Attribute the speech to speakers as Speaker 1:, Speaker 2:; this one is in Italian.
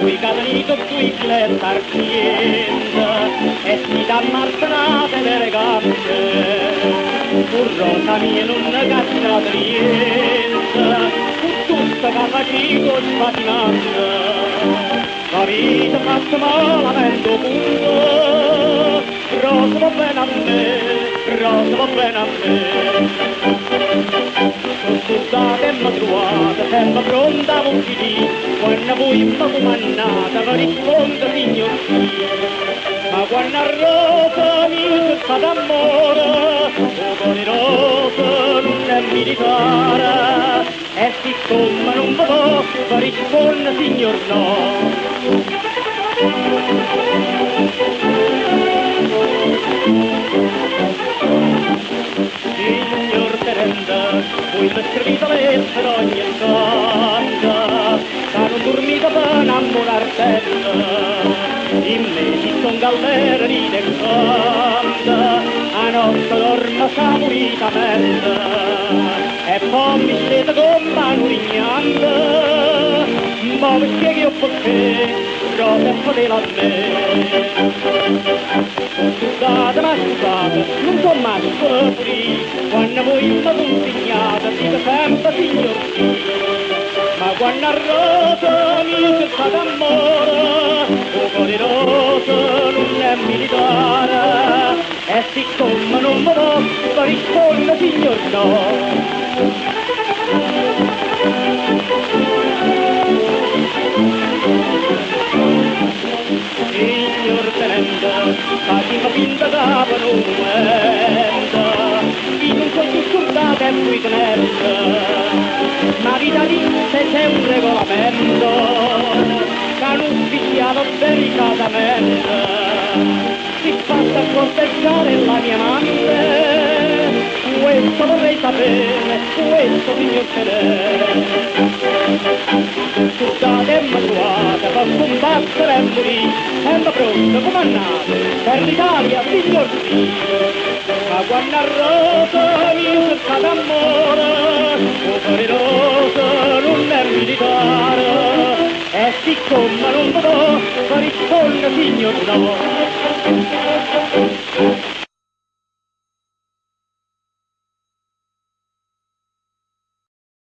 Speaker 1: Cui catenito qui flettar cliente e si dà martenate delle gambe. Un rosa mia non cacciate niente, tutto capacico spatinante. La vita fatta malamente punto, rosa va bene a me, rosa va bene a me. Scusate mi trovate, sempre pronta a ubbidire, quando voi mi comandate, vi rispondo signor sì. Ma quando a rosa mi c'è stato amore, o con i rosa non è militare, e siccome non vi posso, vi rispondo signor no. Signor tenente, voi mi scrivete lettera ogni tanto, che non dormite per innamorartella. In me ci son galere di decante, a notte dormo saporitamente, e poi mi siete con mano rignante, ma vi spieghi io perché, rosa e fedele a me. Scusate, ma scusate, non so mai fuori, quando voi mi consegnate, dite sempre signor sì. Ma quando a rosa mi c'è stato amore, o con i rosa non è militare, e siccome non mi posso rispondere signor no. Signor tenente, facciamo finta che non mente, io non so più scordate e poi tenente, ma vita di se c'è un regolamento, che un ufficiale delicatamente si faccia corteggiare la mia amante, questo vorrei sapere, questo signor tenente. Scusate e mi trovate per combattere e morire, sempre pronto, comandate, per l'Italia, signor sì. Ma quando a rosa mi c'è stato amore, o per i rosa non è militare, e siccome non vi do, risponde signor no.